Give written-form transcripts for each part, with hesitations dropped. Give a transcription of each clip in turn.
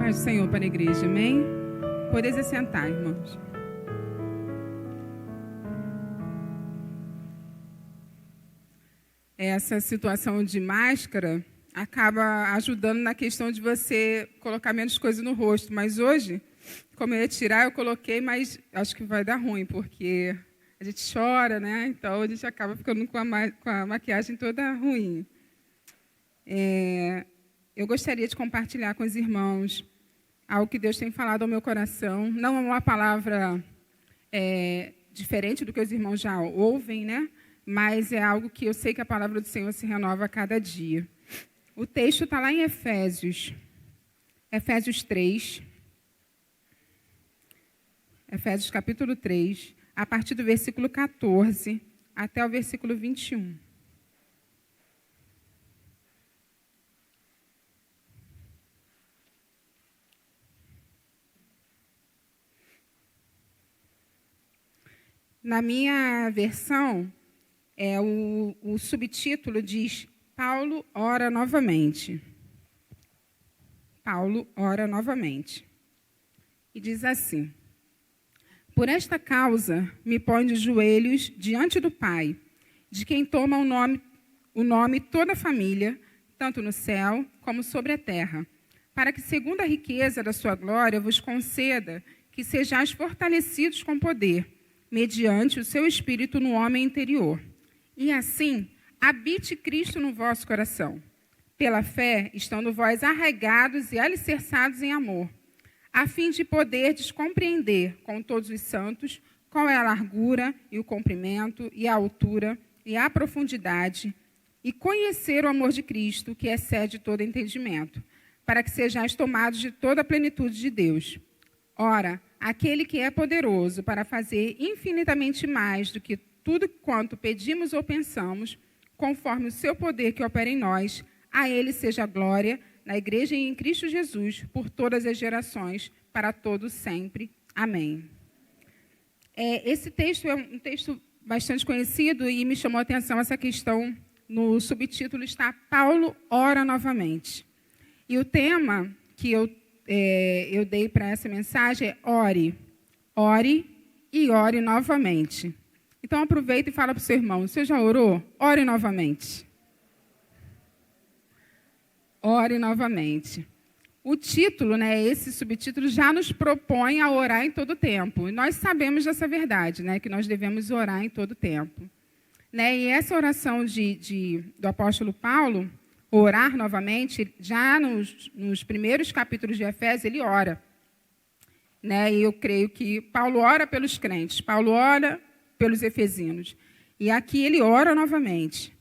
Paz do Senhor para a igreja, amém? Podeis assentar, irmãos. Essa situação de máscara acaba ajudando na questão de você colocar menos coisa no rosto. Mas hoje, como eu ia tirar, eu coloquei, mas acho que vai dar ruim, porque a gente chora, né? Então, a gente acaba ficando com a maquiagem toda ruim. Eu gostaria de compartilhar com os irmãos algo que Deus tem falado ao meu coração. Não é uma palavra diferente do que os irmãos já ouvem, né? Mas é algo que eu sei que a palavra do Senhor se renova a cada dia. O texto está lá em Efésios 3. Efésios capítulo 3, a partir do versículo 14 até o versículo 21. Na minha versão, o subtítulo diz: Paulo ora novamente. Paulo ora novamente. E diz assim: Por esta causa me põe de joelhos diante do Pai, de quem toma o nome toda a família, tanto no céu como sobre a terra, para que, segundo a riqueza da sua glória, vos conceda que sejais fortalecidos com poder, mediante o seu Espírito no homem interior. E assim, habite Cristo no vosso coração. Pela fé, estando vós arraigados e alicerçados em amor, a fim de poderdes compreender com todos os santos qual é a largura e o comprimento e a altura e a profundidade, e conhecer o amor de Cristo, que excede todo entendimento, para que sejais tomados de toda a plenitude de Deus. Ora, aquele que é poderoso para fazer infinitamente mais do que tudo quanto pedimos ou pensamos, conforme o seu poder que opera em nós, a ele seja a glória na igreja e em Cristo Jesus, por todas as gerações, para todos sempre. Amém. Esse texto é um texto bastante conhecido e me chamou a atenção essa questão. No subtítulo está Paulo ora novamente. E o tema que eu dei para essa mensagem é ore e ore novamente. Então, aproveita e fala para o seu irmão: você já orou? Ore novamente. Ore novamente. O título, esse subtítulo, já nos propõe a orar em todo tempo. E nós sabemos dessa verdade, que nós devemos orar em todo tempo. E essa oração do apóstolo Paulo, orar novamente, já nos primeiros capítulos de Efésios, ele ora. E eu creio que Paulo ora pelos crentes, Paulo ora pelos efesinos. E aqui ele ora novamente.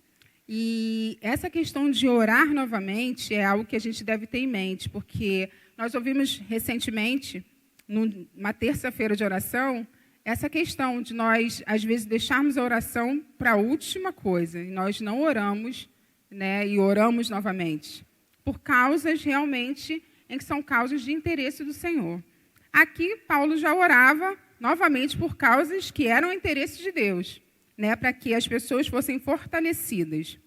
E essa questão de orar novamente é algo que a gente deve ter em mente, porque nós ouvimos recentemente, numa terça-feira de oração, essa questão de nós, às vezes, deixarmos a oração para a última coisa, e nós não oramos, e oramos novamente, por causas realmente em que são causas de interesse do Senhor. Aqui, Paulo já orava novamente por causas que eram interesse de Deus, para que as pessoas fossem fortalecidas.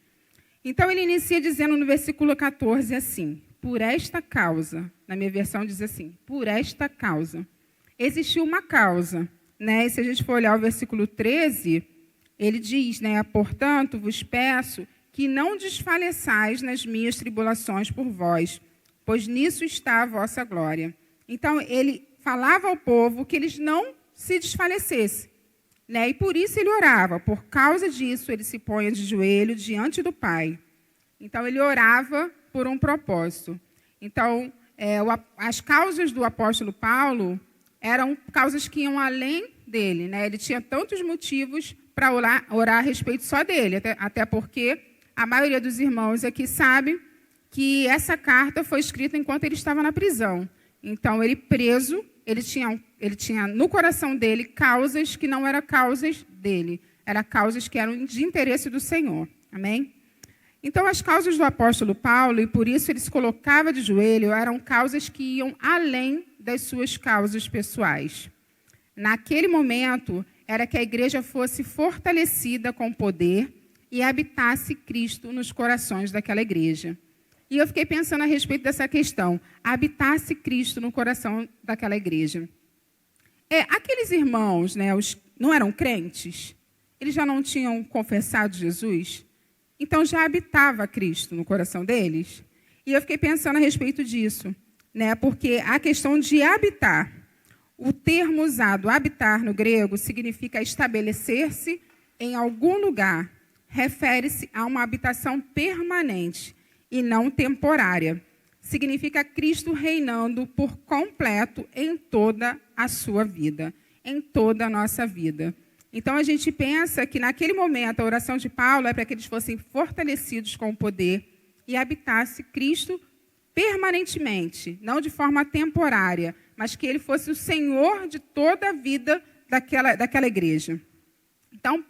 Então, ele inicia dizendo no versículo 14 assim: por esta causa, na minha versão diz assim, por esta causa. Existiu uma causa, E se a gente for olhar o versículo 13, ele diz, portanto, vos peço que não desfaleçais nas minhas tribulações por vós, pois nisso está a vossa glória. Então, ele falava ao povo que eles não se desfalecessem. E por isso ele orava. Por causa disso, ele se põe de joelho diante do Pai. Então, ele orava por um propósito. Então, as causas do apóstolo Paulo eram causas que iam além dele. Ele tinha tantos motivos para orar a respeito só dele. Até porque a maioria dos irmãos aqui sabe que essa carta foi escrita enquanto ele estava na prisão. Então, ele preso, ele tinha no coração dele causas que não eram causas dele, eram causas que eram de interesse do Senhor. Amém? Então, as causas do apóstolo Paulo, e por isso ele se colocava de joelho, eram causas que iam além das suas causas pessoais. Naquele momento, era que a igreja fosse fortalecida com poder e habitasse Cristo nos corações daquela igreja. E eu fiquei pensando a respeito dessa questão. Habitasse Cristo no coração daquela igreja. Aqueles irmãos, né, não eram crentes? Eles já não tinham confessado Jesus? Então já habitava Cristo no coração deles? E eu fiquei pensando a respeito disso, né, porque a questão de habitar, o termo usado, habitar no grego, significa estabelecer-se em algum lugar. Refere-se a uma habitação permanente e não temporária. Significa Cristo reinando por completo em toda a sua vida, em toda a nossa vida. Então, a gente pensa que, naquele momento, a oração de Paulo é para que eles fossem fortalecidos com o poder e habitasse Cristo permanentemente, não de forma temporária, mas que ele fosse o Senhor de toda a vida daquela igreja. Então,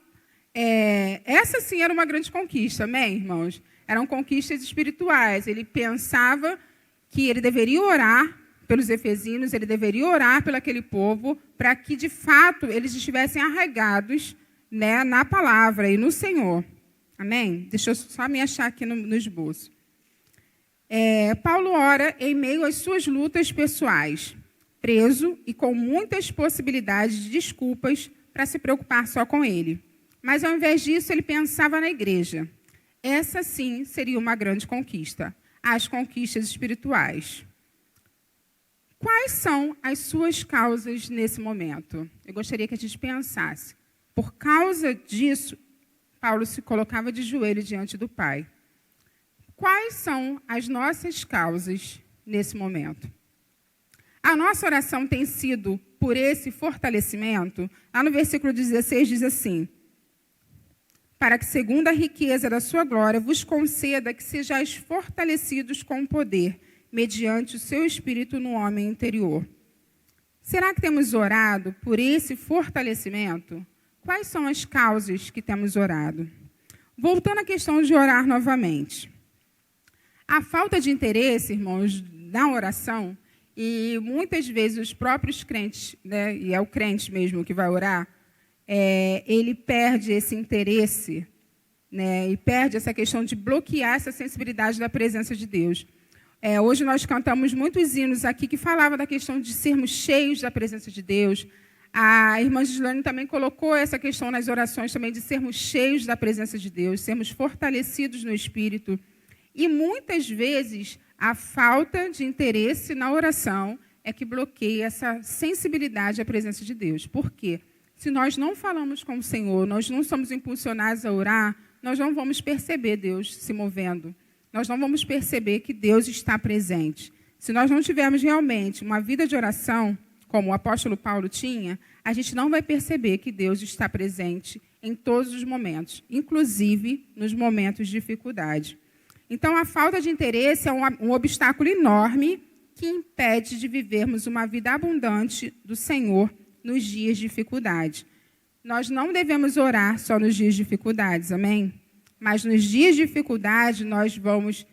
essa sim era uma grande conquista, amém, irmãos? Eram conquistas espirituais. Ele pensava que ele deveria orar pelos efesinos, ele deveria orar pelo aquele povo, para que, de fato, eles estivessem arraigados, né, na palavra e no Senhor. Amém? Deixa eu só me achar aqui no esboço. Paulo ora em meio às suas lutas pessoais, preso e com muitas possibilidades de desculpas para se preocupar só com ele. Mas, ao invés disso, ele pensava na igreja. Essa, sim, seria uma grande conquista. As conquistas espirituais. Quais são as suas causas nesse momento? Eu gostaria que a gente pensasse. Por causa disso, Paulo se colocava de joelho diante do Pai. Quais são as nossas causas nesse momento? A nossa oração tem sido por esse fortalecimento. Lá no versículo 16 diz assim: para que, segundo a riqueza da sua glória, vos conceda que sejais fortalecidos com poder, mediante o seu Espírito no homem interior. Será que temos orado por esse fortalecimento? Quais são as causas que temos orado? Voltando à questão de orar novamente. A falta de interesse, irmãos, na oração, e muitas vezes os próprios crentes, né, e é o crente mesmo que vai orar, ele perde esse interesse, né, e perde essa questão de bloquear essa sensibilidade da presença de Deus. Hoje nós cantamos muitos hinos aqui que falavam da questão de sermos cheios da presença de Deus. A irmã Gislane também colocou essa questão nas orações também de sermos cheios da presença de Deus, sermos fortalecidos no Espírito. E muitas vezes a falta de interesse na oração é que bloqueia essa sensibilidade à presença de Deus. Por quê? Se nós não falamos com o Senhor, nós não somos impulsionados a orar, nós não vamos perceber Deus se movendo. Nós não vamos perceber que Deus está presente. Se nós não tivermos realmente uma vida de oração, como o apóstolo Paulo tinha, a gente não vai perceber que Deus está presente em todos os momentos, inclusive nos momentos de dificuldade. Então, a falta de interesse é um obstáculo enorme que impede de vivermos uma vida abundante do Senhor nos dias de dificuldade. Nós não devemos orar só nos dias de dificuldades, amém? Mas nos dias de dificuldade, nós vamos...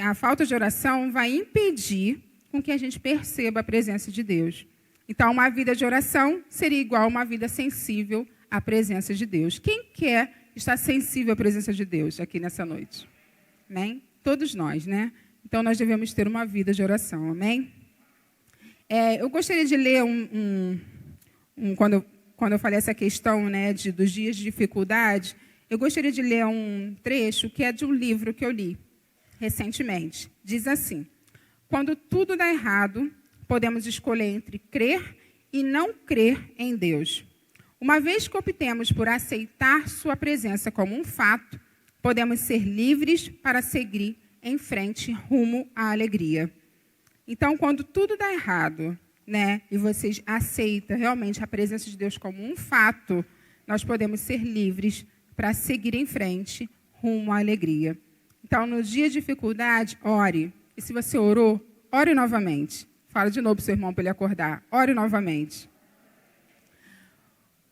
a falta de oração vai impedir com que a gente perceba a presença de Deus. Então, uma vida de oração seria igual a uma vida sensível à presença de Deus. Quem quer estar sensível à presença de Deus aqui nessa noite? Amém? Todos nós, né? Então, nós devemos ter uma vida de oração, amém? Eu gostaria de ler quando eu falei essa questão, né, dos dias de dificuldade, eu gostaria de ler um trecho que é de um livro que eu li recentemente. Diz assim: quando tudo dá errado, podemos escolher entre crer e não crer em Deus. Uma vez que optemos por aceitar sua presença como um fato, podemos ser livres para seguir em frente rumo à alegria. Então, quando tudo dá errado, né, e vocês aceitam realmente a presença de Deus como um fato, nós podemos ser livres para seguir em frente rumo à alegria. Então, no dia de dificuldade, ore. E se você orou, ore novamente. Fala de novo para o seu irmão para ele acordar. Ore novamente.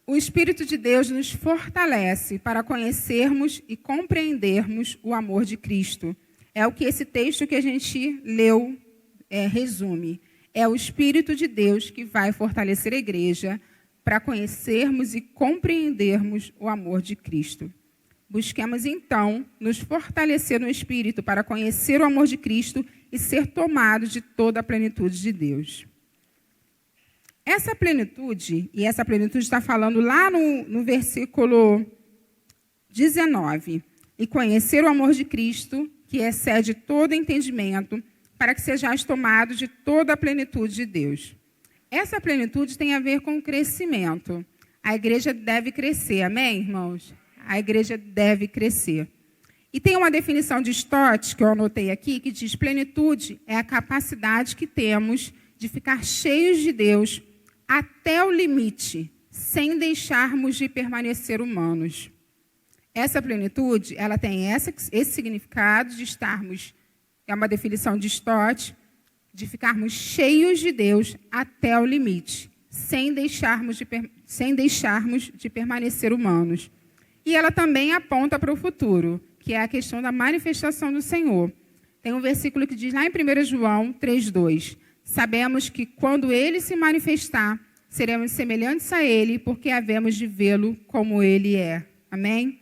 O Espírito de Deus nos fortalece para conhecermos e compreendermos o amor de Cristo. É o que esse texto que a gente leu resume. É o Espírito de Deus que vai fortalecer a igreja para conhecermos e compreendermos o amor de Cristo. Busquemos, então, nos fortalecer no Espírito para conhecer o amor de Cristo e ser tomados de toda a plenitude de Deus. Essa plenitude está falando lá no versículo 19. E conhecer o amor de Cristo, que excede todo entendimento, para que sejais tomados de toda a plenitude de Deus. Essa plenitude tem a ver com crescimento. A igreja deve crescer, amém, irmãos? A igreja deve crescer. E tem uma definição de Stott, que eu anotei aqui, que diz: plenitude é a capacidade que temos de ficar cheios de Deus até o limite, sem deixarmos de permanecer humanos. Essa plenitude, ela tem esse significado de estarmos, é uma definição de Stott, de ficarmos cheios de Deus até o limite, sem deixarmos de permanecer humanos. E ela também aponta para o futuro, que é a questão da manifestação do Senhor. Tem um versículo que diz lá em 1 João 3,2: sabemos que quando Ele se manifestar, seremos semelhantes a Ele, porque havemos de vê-lo como Ele é. Amém?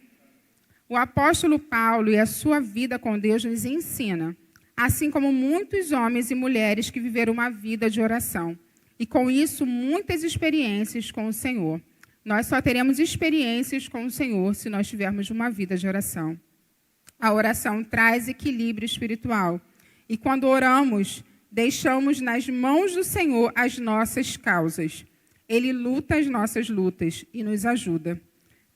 O apóstolo Paulo e a sua vida com Deus nos ensina, assim como muitos homens e mulheres que viveram uma vida de oração, e com isso muitas experiências com o Senhor. Nós só teremos experiências com o Senhor se nós tivermos uma vida de oração. A oração traz equilíbrio espiritual. E quando oramos, deixamos nas mãos do Senhor as nossas causas. Ele luta as nossas lutas e nos ajuda.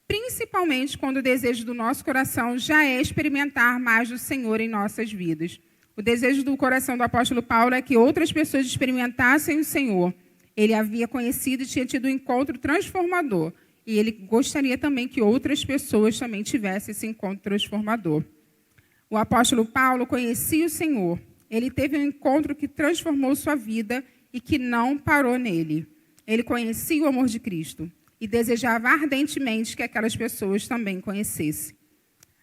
Principalmente quando o desejo do nosso coração já é experimentar mais do Senhor em nossas vidas. O desejo do coração do apóstolo Paulo é que outras pessoas experimentassem o Senhor. Ele havia conhecido e tinha tido um encontro transformador. E ele gostaria também que outras pessoas também tivessem esse encontro transformador. O apóstolo Paulo conhecia o Senhor. Ele teve um encontro que transformou sua vida e que não parou nele. Ele conhecia o amor de Cristo e desejava ardentemente que aquelas pessoas também conhecessem.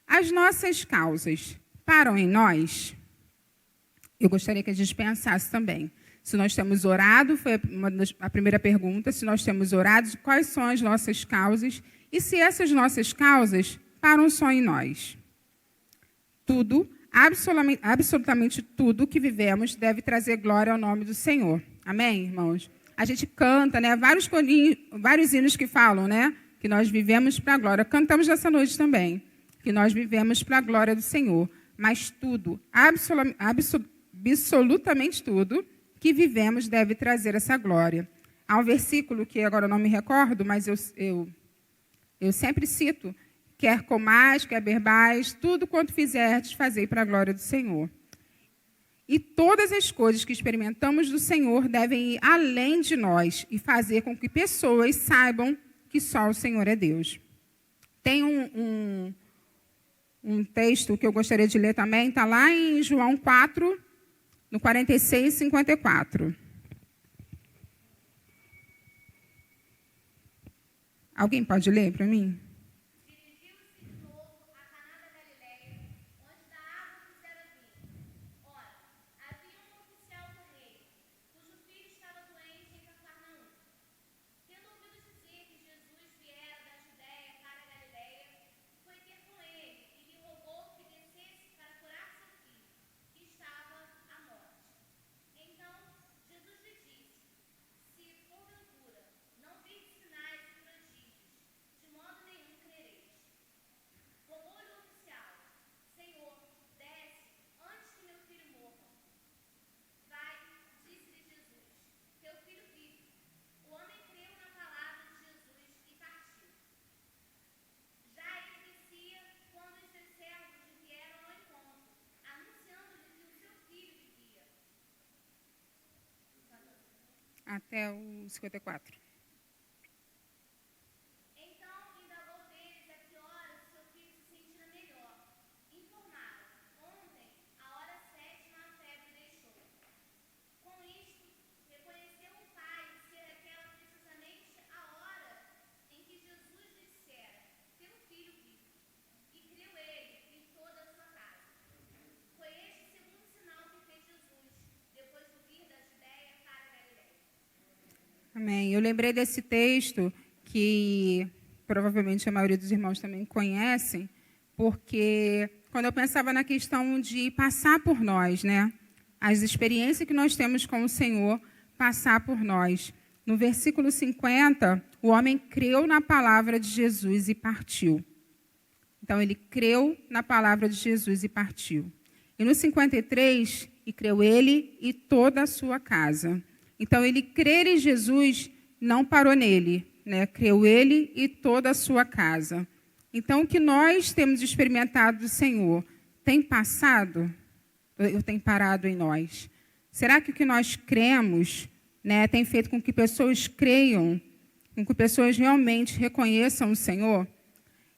As nossas causas param em nós? Eu gostaria que a gente pensasse também. Se nós temos orado, foi a primeira pergunta, se nós temos orado, quais são as nossas causas e se essas nossas causas param só em nós. Tudo, absolutamente tudo que vivemos deve trazer glória ao nome do Senhor. Amém, irmãos? A gente canta, né? Vários hinos que falam, né? Que nós vivemos para a glória. Cantamos nessa noite também, que nós vivemos para a glória do Senhor. Mas tudo, absolutamente tudo que vivemos deve trazer essa glória. Há um versículo que agora eu não me recordo, mas eu sempre cito: quer comais, quer bebais, tudo quanto fizerdes, fazei para a glória do Senhor. E todas as coisas que experimentamos do Senhor devem ir além de nós e fazer com que pessoas saibam que só o Senhor é Deus. Tem um texto que eu gostaria de ler também, está lá em João 4, no 46 e 54. Alguém pode ler para mim? Dirigiu-se de novo a Caná da Galileia, onde da água fizera vinho. Ora, havia um oficial do rei, cujo filho estava doente em Cafarnaum. Tendo ouvido dizer que Jesus viera da Judéia para a Galileia, foi ter com ele e lhe rogou que descesse para curar seu filho, que estava à morte. Então, Jesus lhe disse: se porventura não virdes sinais e prodígios, de modo nenhum crereis. Rogou-lhe o oficial: Senhor, desce antes que meu filho morra. Vai, disse-lhe Jesus, teu filho vive. O homem creu na palavra de Jesus e partiu. Já ele descia quando os seus servos lhe vieram ao encontro, anunciando-lhe que o seu filho vivia. Até o 54. Então indagou deles a que horas o seu filho se sentira melhor. Informaram: ontem, à hora 7, a febre deixou. Com isto, reconheceu o pai ser aquela precisamente a hora em que Jesus lhe dissera: teu filho vive. E creu ele e toda a sua casa. Foi este o segundo sinal que fez Jesus, depois de vir da Judéia para a Galileia. Amém. Eu lembrei desse texto que provavelmente a maioria dos irmãos também conhecem, porque quando eu pensava na questão de passar por nós, né? As experiências que nós temos com o Senhor, passar por nós. No versículo 50, o homem creu na palavra de Jesus e partiu. Então, ele creu na palavra de Jesus e partiu. E no 53, e creu ele e toda a sua casa. Então, ele crer em Jesus não parou nele, né? Creu ele e toda a sua casa. Então, o que nós temos experimentado do Senhor tem passado, ou tem parado em nós? Será que o que nós cremos, né, tem feito com que pessoas creiam, com que pessoas realmente reconheçam o Senhor?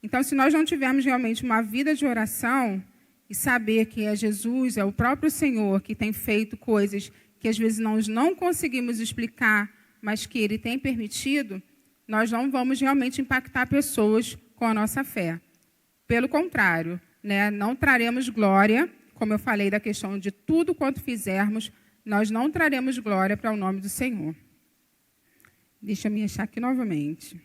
Então, se nós não tivermos realmente uma vida de oração e saber que é Jesus, é o próprio Senhor que tem feito coisas que às vezes nós não conseguimos explicar, mas que Ele tem permitido, nós não vamos realmente impactar pessoas com a nossa fé. Pelo contrário, né, não traremos glória, como eu falei da questão de tudo quanto fizermos, nós não traremos glória para o nome do Senhor. Deixa eu me achar aqui novamente.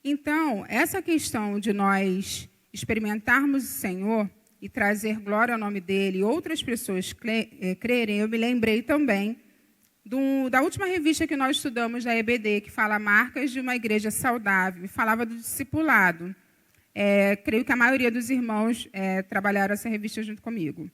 Então, essa questão de nós experimentarmos o Senhor e trazer glória ao nome dEle e outras pessoas crerem, eu me lembrei também da última revista que nós estudamos da EBD, que fala Marcas de uma Igreja Saudável, e falava do discipulado. Creio que a maioria dos irmãos trabalharam essa revista junto comigo.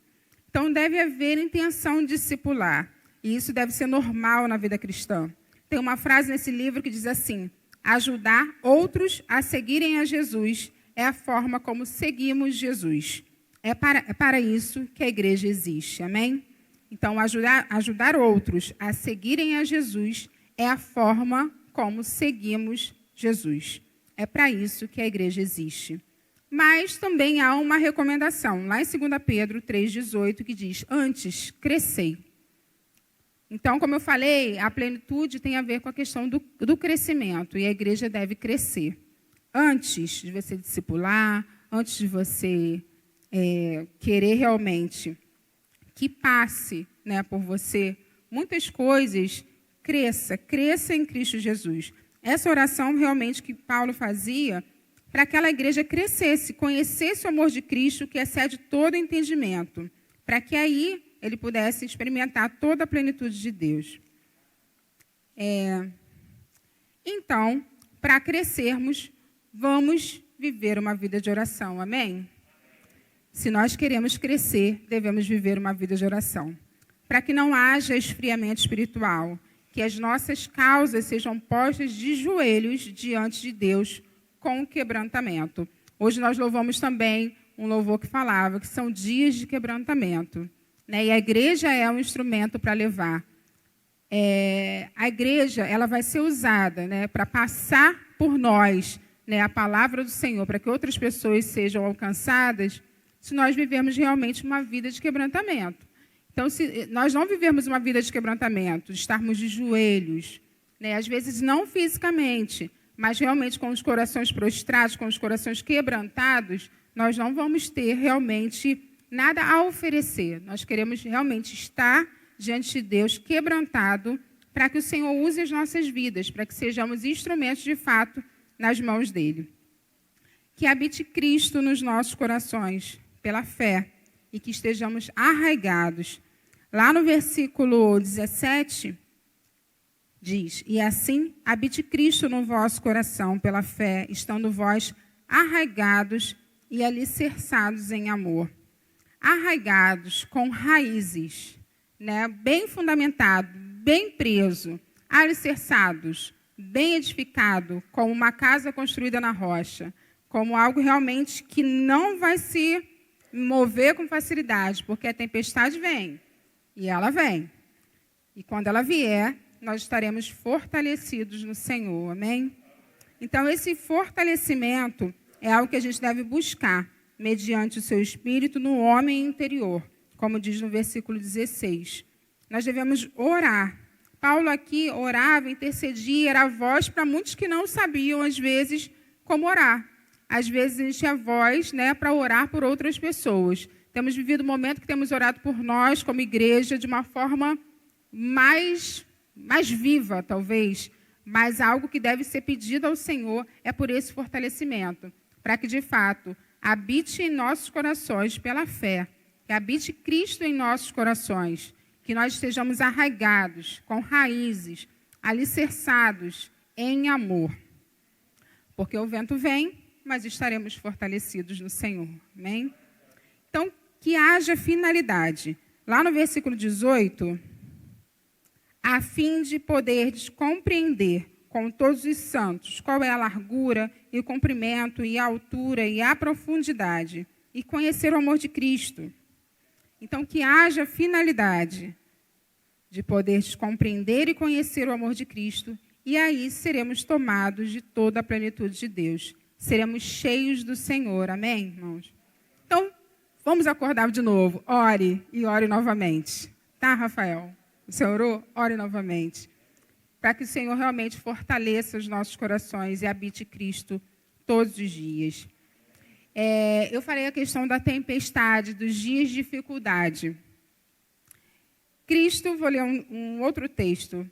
Então, deve haver intenção de discipular, e isso deve ser normal na vida cristã. Tem uma frase nesse livro que diz assim: ajudar outros a seguirem a Jesus é a forma como seguimos Jesus. É para isso que a igreja existe, amém? Então, ajudar outros a seguirem a Jesus é a forma como seguimos Jesus. É para isso que a igreja existe. Mas também há uma recomendação, lá em 2 Pedro 3,18, que diz: antes, crescei. Então, como eu falei, a plenitude tem a ver com a questão do crescimento, e a igreja deve crescer. Antes de você discipular, antes de você querer realmente que passe, né, por você muitas coisas, cresça em Cristo Jesus. Essa oração realmente que Paulo fazia para que aquela igreja crescesse, conhecesse o amor de Cristo que excede todo entendimento, para que aí ele pudesse experimentar toda a plenitude de Deus. Então, para crescermos, vamos viver uma vida de oração, amém? Se nós queremos crescer, devemos viver uma vida de oração. Para que não haja esfriamento espiritual, que as nossas causas sejam postas de joelhos diante de Deus com quebrantamento. Hoje nós louvamos também um louvor que falava que são dias de quebrantamento, né? E a igreja é um instrumento para levar. A igreja ela vai ser usada, né, para passar por nós, né, a palavra do Senhor, para que outras pessoas sejam alcançadas, se nós vivermos realmente uma vida de quebrantamento. Então, se nós não vivermos uma vida de quebrantamento, de estarmos de joelhos, né, às vezes não fisicamente, mas realmente com os corações prostrados, com os corações quebrantados, nós não vamos ter realmente nada a oferecer. Nós queremos realmente estar diante de Deus quebrantado para que o Senhor use as nossas vidas, para que sejamos instrumentos de fato nas mãos dEle. Que habite Cristo nos nossos corações, pela fé, e que estejamos arraigados. Lá no versículo 17, diz: e assim habite Cristo no vosso coração, pela fé, estando vós arraigados e alicerçados em amor. Arraigados, com raízes, né, bem fundamentado, bem preso, alicerçados, bem edificado, como uma casa construída na rocha, como algo realmente que não vai se mover com facilidade, porque a tempestade vem, e ela vem. E quando ela vier, nós estaremos fortalecidos no Senhor, amém? Então, esse fortalecimento é algo que a gente deve buscar, mediante o seu espírito no homem interior, como diz no versículo 16. Nós devemos orar. Paulo aqui orava, intercedia, era a voz para muitos que não sabiam, às vezes, como orar. Às vezes, a gente tinha voz, né, para orar por outras pessoas. Temos vivido um momento que temos orado por nós, como igreja, de uma forma mais viva, talvez, mas algo que deve ser pedido ao Senhor é por esse fortalecimento, para que, de fato, habite em nossos corações pela fé, que habite Cristo em nossos corações, que nós estejamos arraigados, com raízes, alicerçados em amor. Porque o vento vem, mas estaremos fortalecidos no Senhor. Amém? Então, que haja finalidade. Lá no versículo 18, a fim de poderes compreender com todos os santos qual é a largura e o comprimento e a altura e a profundidade, e conhecer o amor de Cristo. Então, que haja finalidade de poderes compreender e conhecer o amor de Cristo, e aí seremos tomados de toda a plenitude de Deus. Seremos cheios do Senhor. Amém, irmãos? Então, vamos acordar de novo. Ore e ore novamente. Tá, Rafael? O Senhor orou? Ore novamente. Para que o Senhor realmente fortaleça os nossos corações e habite Cristo todos os dias. Eu falei a questão da tempestade, dos dias de dificuldade. Cristo, vou ler um outro texto.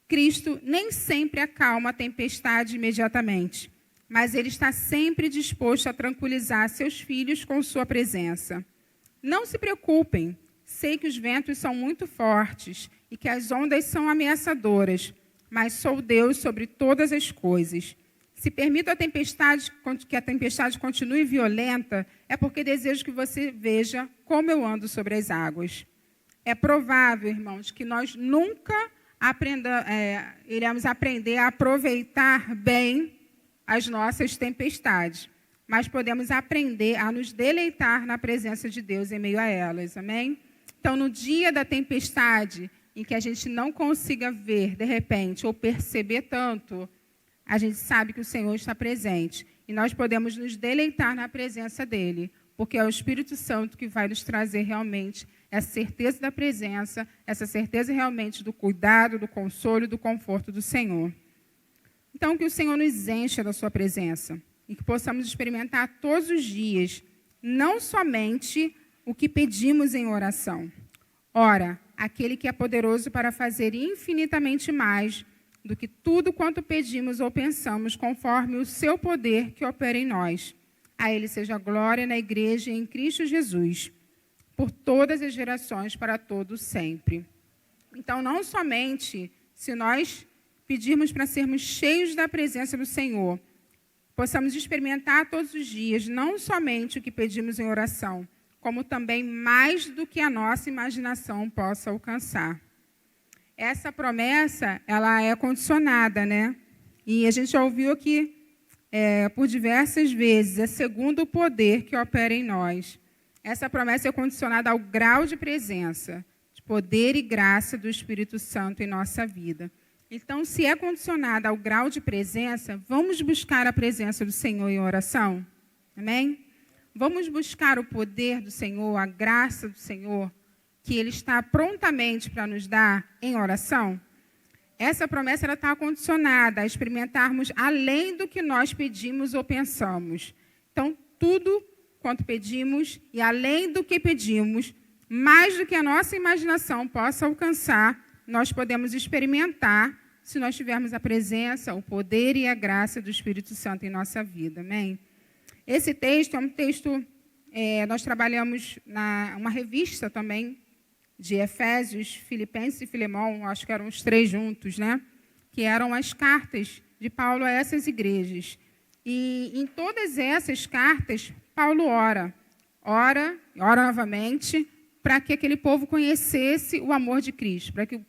Cristo nem sempre acalma a tempestade imediatamente, mas Ele está sempre disposto a tranquilizar seus filhos com sua presença. Não se preocupem, sei que os ventos são muito fortes e que as ondas são ameaçadoras, mas sou Deus sobre todas as coisas. Se permito que a tempestade continue violenta, é porque desejo que você veja como eu ando sobre as águas. É provável, irmãos, que nós nunca iremos aprender a aproveitar bem as nossas tempestades, mas podemos aprender a nos deleitar na presença de Deus em meio a elas, amém? Então, no dia da tempestade, em que a gente não consiga ver, de repente, ou perceber tanto, a gente sabe que o Senhor está presente, e nós podemos nos deleitar na presença dEle, porque é o Espírito Santo que vai nos trazer realmente essa certeza da presença, essa certeza realmente do cuidado, do consolo e do conforto do Senhor. Então, que o Senhor nos encha da sua presença e que possamos experimentar todos os dias, não somente o que pedimos em oração. Ora, aquele que é poderoso para fazer infinitamente mais do que tudo quanto pedimos ou pensamos, conforme o seu poder que opera em nós. A Ele seja glória na igreja e em Cristo Jesus, por todas as gerações, para todos sempre. Então, não somente se nós pedirmos para sermos cheios da presença do Senhor, possamos experimentar todos os dias, não somente o que pedimos em oração, como também mais do que a nossa imaginação possa alcançar. Essa promessa, ela é condicionada, né? E a gente já ouviu aqui por diversas vezes, é segundo o poder que opera em nós. Essa promessa é condicionada ao grau de presença, de poder e graça do Espírito Santo em nossa vida. Então, se é condicionada ao grau de presença, vamos buscar a presença do Senhor em oração? Amém? Vamos buscar o poder do Senhor, a graça do Senhor, que Ele está prontamente para nos dar em oração? Essa promessa está condicionada a experimentarmos além do que nós pedimos ou pensamos. Então, tudo quanto pedimos e além do que pedimos, mais do que a nossa imaginação possa alcançar, nós podemos experimentar se nós tivermos a presença, o poder e a graça do Espírito Santo em nossa vida. Amém? Esse texto é um texto, nós trabalhamos uma revista também, de Efésios, Filipenses e Filemão, acho que eram os três juntos, né? Que eram as cartas de Paulo a essas igrejas. E em todas essas cartas, Paulo ora novamente, para que aquele povo conhecesse o amor de Cristo, para que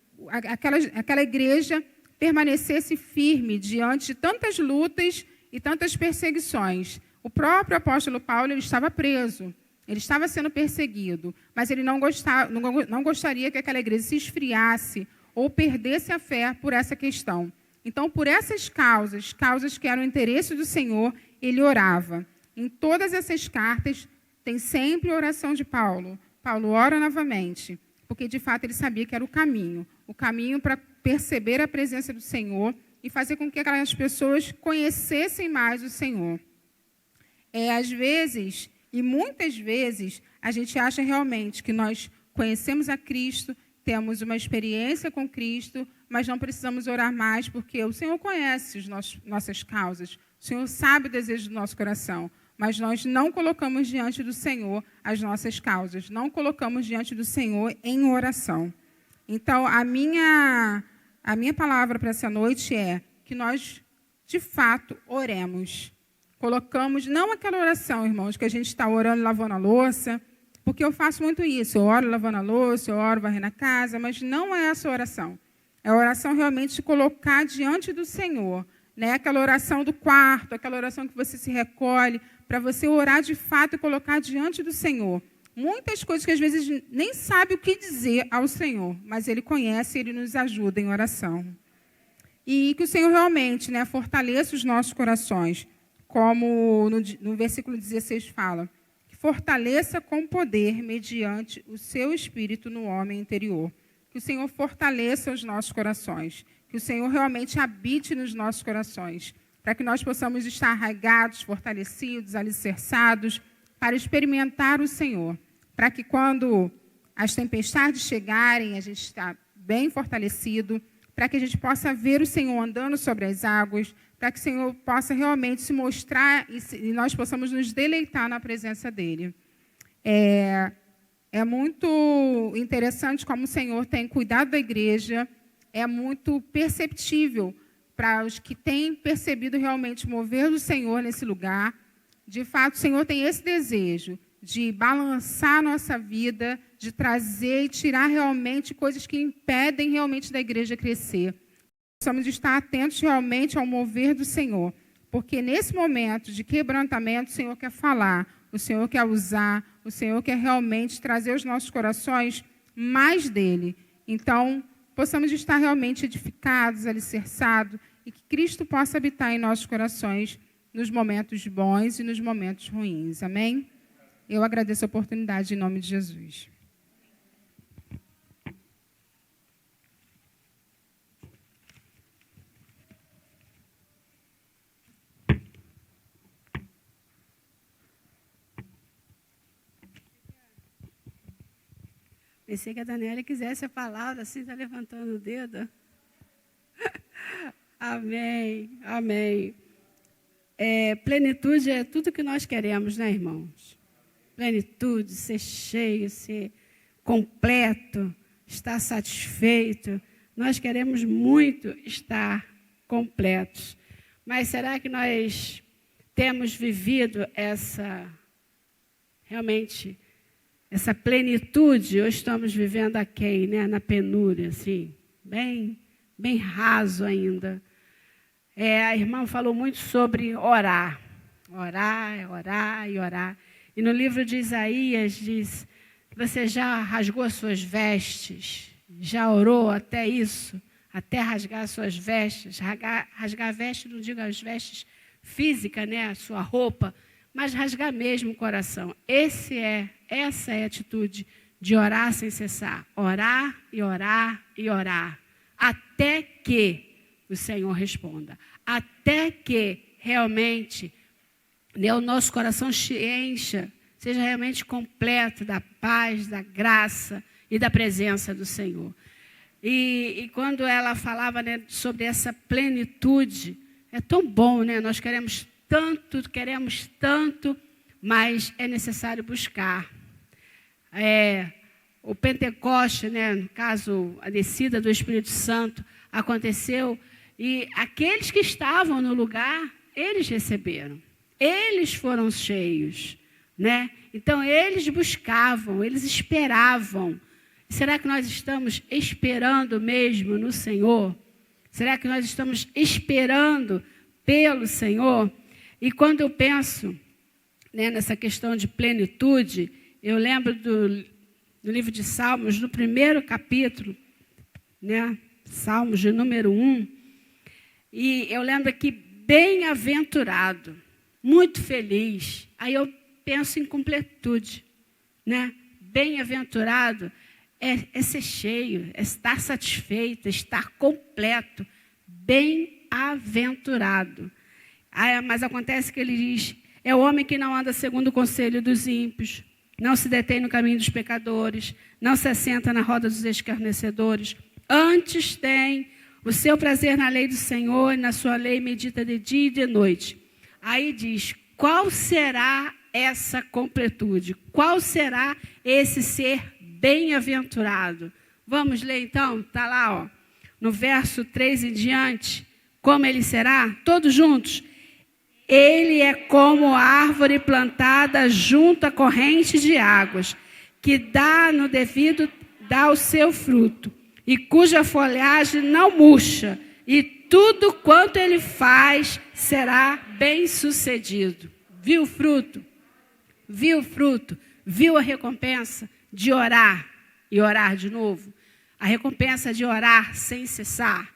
aquela igreja permanecesse firme diante de tantas lutas e tantas perseguições. O próprio apóstolo Paulo, ele estava preso. Ele estava sendo perseguido, mas ele não gostaria que aquela igreja se esfriasse ou perdesse a fé por essa questão. Então, por essas causas que eram o interesse do Senhor, ele orava. Em todas essas cartas, tem sempre a oração de Paulo. Paulo ora novamente, porque de fato ele sabia que era o caminho para perceber a presença do Senhor e fazer com que aquelas pessoas conhecessem mais o Senhor. Às vezes, e muitas vezes, a gente acha realmente que nós conhecemos a Cristo, temos uma experiência com Cristo, mas não precisamos orar mais, porque o Senhor conhece nossas causas, o Senhor sabe o desejo do nosso coração, mas nós não colocamos diante do Senhor as nossas causas, não colocamos diante do Senhor em oração. Então, a minha palavra para essa noite é que nós, de fato, oremos. Colocamos, não aquela oração, irmãos, que a gente está orando lavando a louça, porque eu faço muito isso, eu oro lavando a louça, eu oro varrendo a casa, mas não é essa oração. É a oração realmente de colocar diante do Senhor, né? Aquela oração do quarto, aquela oração que você se recolhe, para você orar de fato e colocar diante do Senhor. Muitas coisas que às vezes nem sabe o que dizer ao Senhor, mas Ele conhece e Ele nos ajuda em oração. E que o Senhor realmente, né, fortaleça os nossos corações, como no versículo 16 fala, que fortaleça com poder mediante o seu Espírito no homem interior. Que o Senhor fortaleça os nossos corações, que o Senhor realmente habite nos nossos corações, para que nós possamos estar arraigados, fortalecidos, alicerçados, para experimentar o Senhor, para que quando as tempestades chegarem, a gente está bem fortalecido, para que a gente possa ver o Senhor andando sobre as águas, para que o Senhor possa realmente se mostrar e nós possamos nos deleitar na presença dEle. É muito interessante como o Senhor tem cuidado da igreja, é muito perceptível para os que têm percebido realmente o mover do Senhor nesse lugar. De fato, o Senhor tem esse desejo de balançar a nossa vida, de trazer e tirar realmente coisas que impedem realmente da igreja crescer. Precisamos estar atentos realmente ao mover do Senhor, porque nesse momento de quebrantamento, o Senhor quer falar, o Senhor quer usar, o Senhor quer realmente trazer aos nossos corações mais dele. Então, possamos estar realmente edificados, alicerçados, e que Cristo possa habitar em nossos corações nos momentos bons e nos momentos ruins. Amém? Eu agradeço a oportunidade em nome de Jesus. Pensei que a Daniela quisesse a palavra, assim, está levantando o dedo. Amém, amém. Plenitude é tudo que nós queremos, né, irmãos? Plenitude, ser cheio, ser completo, estar satisfeito. Nós queremos muito estar completos. Mas será que nós temos vivido realmente essa plenitude, ou estamos vivendo aquém, né, na penúria, assim, bem raso ainda? A irmã falou muito sobre orar. Orar, orar e orar. E no livro de Isaías diz, você já rasgou as suas vestes? Já orou até isso? Até rasgar as suas vestes? Rasgar a veste, não digo as vestes físicas, né, a sua roupa, mas rasgar mesmo o coração. Essa é a atitude de orar sem cessar. Orar e orar e orar. Até que o Senhor responda. Até que realmente o nosso coração se encha, seja realmente completo da paz, da graça e da presença do Senhor. E quando ela falava, né, sobre essa plenitude, é tão bom, né? Nós queremos tanto, mas é necessário buscar. O Pentecoste, né, no caso, a descida do Espírito Santo, aconteceu e aqueles que estavam no lugar, eles receberam. Eles foram cheios, né? Então, eles buscavam, eles esperavam. Será que nós estamos esperando mesmo no Senhor? Será que nós estamos esperando pelo Senhor? E quando eu penso, né, nessa questão de plenitude, eu lembro do livro de Salmos, no primeiro capítulo, né, Salmos de número 1, e eu lembro aqui, bem-aventurado, muito feliz. Aí eu penso em completude, né? Bem-aventurado é ser cheio, é estar satisfeito, é estar completo. Bem-aventurado. Mas acontece que ele diz, é o homem que não anda segundo o conselho dos ímpios, não se detém no caminho dos pecadores, não se assenta na roda dos escarnecedores. Antes tem o seu prazer na lei do Senhor, e na sua lei medita de dia e de noite. Aí diz, qual será essa completude? Qual será esse ser bem-aventurado? Vamos ler então? Está lá, ó, no verso 3 em diante. Como ele será? Todos juntos. Ele é como árvore plantada junto à corrente de águas, que dá o seu fruto, e cuja folhagem não murcha, e tudo quanto ele faz será bem-sucedido. Viu o fruto? Viu o fruto? Viu a recompensa de orar e orar de novo? A recompensa de orar sem cessar.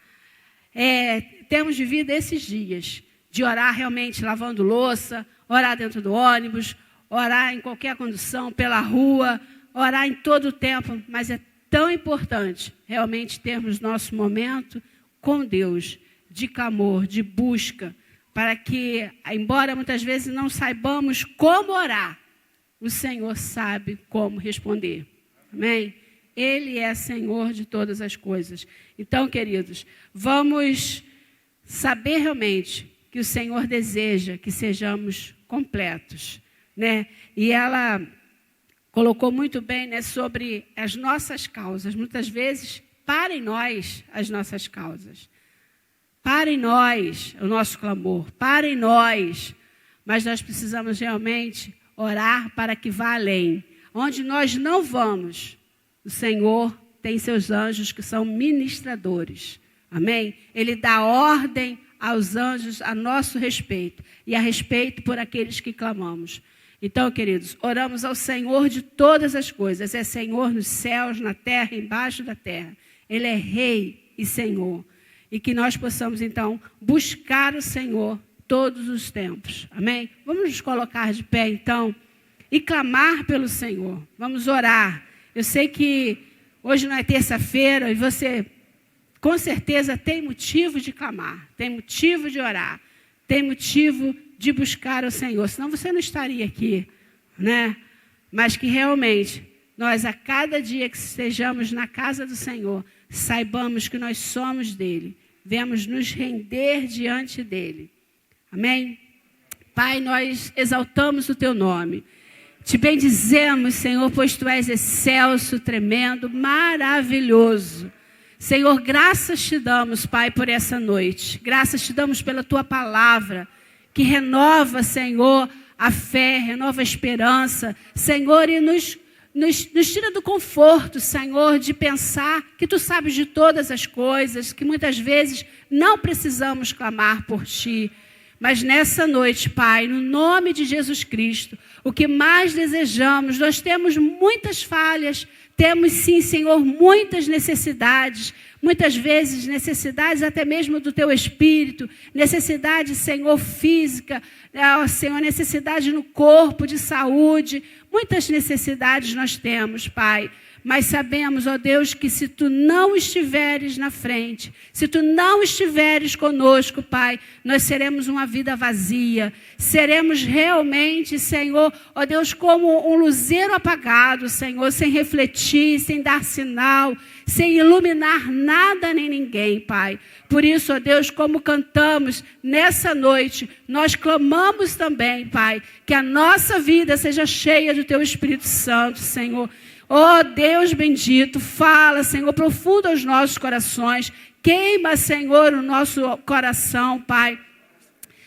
Temos vivido esses dias de orar realmente lavando louça, orar dentro do ônibus, orar em qualquer condução, pela rua, orar em todo o tempo, mas é tão importante realmente termos nosso momento com Deus, de clamor, de busca, para que, embora muitas vezes não saibamos como orar, o Senhor sabe como responder. Amém? Ele é Senhor de todas as coisas. Então, queridos, vamos saber realmente que o Senhor deseja que sejamos completos, né? E ela colocou muito bem, né, sobre as nossas causas. Muitas vezes, para em nós as nossas causas. Para em nós o nosso clamor. Para em nós. Mas nós precisamos realmente orar para que vá além. Onde nós não vamos, o Senhor tem seus anjos que são ministradores. Amém? Ele dá ordem aos anjos a nosso respeito e a respeito por aqueles que clamamos. Então, queridos, oramos ao Senhor de todas as coisas. É Senhor nos céus, na terra, embaixo da terra. Ele é Rei e Senhor. E que nós possamos, então, buscar o Senhor todos os tempos. Amém? Vamos nos colocar de pé, então, e clamar pelo Senhor. Vamos orar. Eu sei que hoje não é terça-feira e você, com certeza, tem motivo de clamar, tem motivo de orar, tem motivo de buscar o Senhor, senão você não estaria aqui, né? Mas que realmente nós, a cada dia que estejamos na casa do Senhor, saibamos que nós somos dele, devemos nos render diante dele. Amém? Pai, nós exaltamos o teu nome. Te bendizemos, Senhor, pois tu és excelso, tremendo, maravilhoso. Senhor, graças te damos, Pai, por essa noite. Graças te damos pela tua palavra, que renova, Senhor, a fé, renova a esperança, Senhor, e nos tira do conforto, Senhor, de pensar que tu sabes de todas as coisas, que muitas vezes não precisamos clamar por ti. Mas nessa noite, Pai, no nome de Jesus Cristo, o que mais desejamos, nós temos muitas falhas, temos sim, Senhor, muitas necessidades, muitas vezes necessidades até mesmo do Teu Espírito, necessidade, Senhor, física, Senhor, necessidade no corpo, de saúde, muitas necessidades nós temos, Pai. Mas sabemos, ó Deus, que se Tu não estiveres na frente, se Tu não estiveres conosco, Pai, nós seremos uma vida vazia. Seremos realmente, Senhor, ó Deus, como um luzeiro apagado, Senhor, sem refletir, sem dar sinal, sem iluminar nada nem ninguém, Pai. Por isso, ó Deus, como cantamos nessa noite, nós clamamos também, Pai, que a nossa vida seja cheia do Teu Espírito Santo, Senhor. Oh, Deus bendito, fala, Senhor, profundo aos nossos corações. Queima, Senhor, o nosso coração, Pai.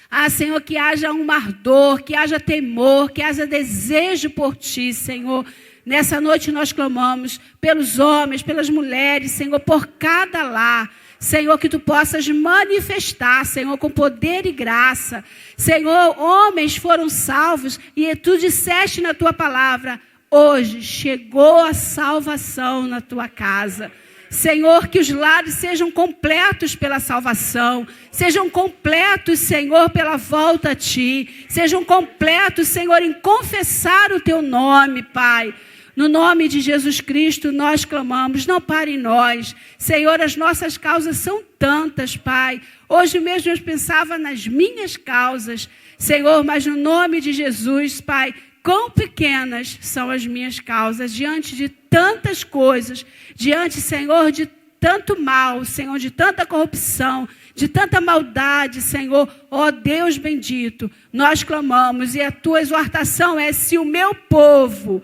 Ah, Senhor, que haja um ardor, que haja temor, que haja desejo por Ti, Senhor. Nessa noite nós clamamos pelos homens, pelas mulheres, Senhor, por cada lar. Senhor, que Tu possas manifestar, Senhor, com poder e graça. Senhor, homens foram salvos e Tu disseste na Tua palavra: hoje chegou a salvação na tua casa. Senhor, que os lares sejam completos pela salvação. Sejam completos, Senhor, pela volta a Ti. Sejam completos, Senhor, em confessar o Teu nome, Pai. No nome de Jesus Cristo nós clamamos, não pare em nós. Senhor, as nossas causas são tantas, Pai. Hoje mesmo eu pensava nas minhas causas, Senhor, mas no nome de Jesus, Pai, quão pequenas são as minhas causas diante de tantas coisas, diante, Senhor, de tanto mal, Senhor, de tanta corrupção, de tanta maldade, Senhor. Ó Deus bendito, nós clamamos e a tua exortação é: se o meu povo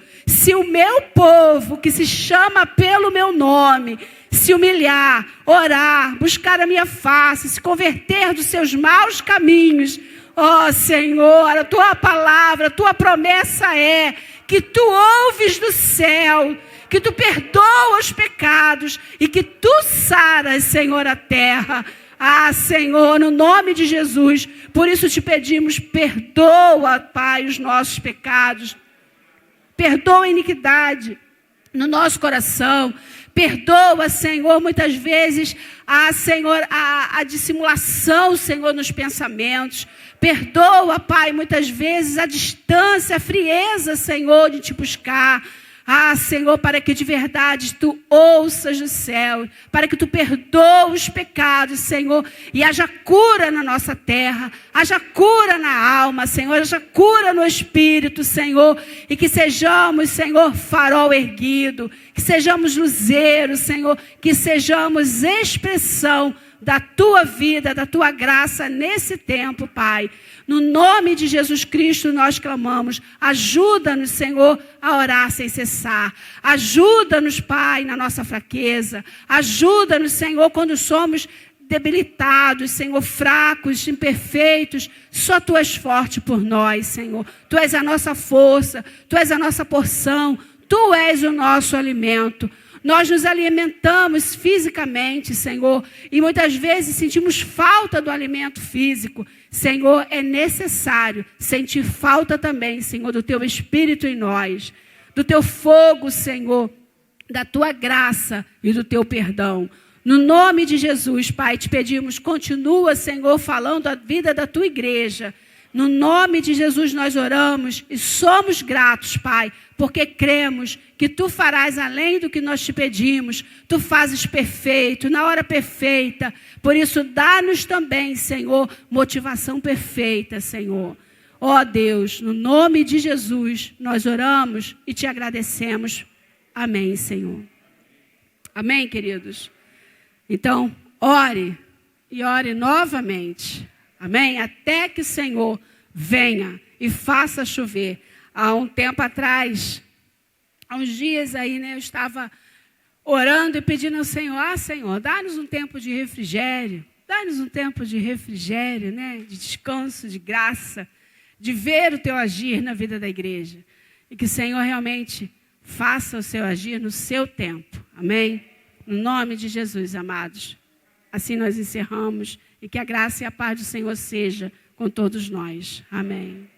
que se chama pelo meu nome, se humilhar, orar, buscar a minha face, se converter dos seus maus caminhos, ó Senhor, a tua palavra, a tua promessa é que tu ouves do céu, que tu perdoa os pecados e que tu saras, Senhor, a terra. Ah, Senhor, no nome de Jesus, por isso te pedimos, perdoa, Pai, os nossos pecados. Perdoa a iniquidade no nosso coração. Perdoa, Senhor, muitas vezes, Senhor, a dissimulação, Senhor, nos pensamentos. Perdoa, Pai, muitas vezes a distância, a frieza, Senhor, de te buscar. Senhor, para que de verdade tu ouças do céu, para que tu perdoes os pecados, Senhor, e haja cura na nossa terra, haja cura na alma, Senhor, haja cura no espírito, Senhor, e que sejamos, Senhor, farol erguido, que sejamos luzeiros, Senhor, que sejamos expressão da tua vida, da tua graça nesse tempo, Pai. No nome de Jesus Cristo nós clamamos. Ajuda-nos, Senhor, a orar sem cessar. Ajuda-nos, Pai, na nossa fraqueza. Ajuda-nos, Senhor, quando somos debilitados, Senhor, fracos, imperfeitos. Só tu és forte por nós, Senhor. Tu és a nossa força, tu és a nossa porção, tu és o nosso alimento. Nós nos alimentamos fisicamente, Senhor, e muitas vezes sentimos falta do alimento físico. Senhor, é necessário sentir falta também, Senhor, do teu Espírito em nós, do teu fogo, Senhor, da tua graça e do teu perdão. No nome de Jesus, Pai, te pedimos, continua, Senhor, falando a vida da tua igreja. No nome de Jesus nós oramos e somos gratos, Pai, porque cremos que tu farás além do que nós te pedimos. Tu fazes perfeito, na hora perfeita. Por isso, dá-nos também, Senhor, motivação perfeita, Senhor. Ó Deus, no nome de Jesus, nós oramos e te agradecemos. Amém, Senhor. Amém, queridos? Então, ore e ore novamente. Amém? Até que o Senhor venha e faça chover. Há um tempo atrás, há uns dias aí, né, eu estava orando e pedindo ao Senhor, Senhor, dá-nos um tempo de refrigério, dá-nos um tempo de refrigério, né, de descanso, de graça, de ver o teu agir na vida da igreja. E que o Senhor realmente faça o seu agir no seu tempo. Amém? No nome de Jesus, amados. Assim nós encerramos. E que a graça e a paz do Senhor seja com todos nós. Amém.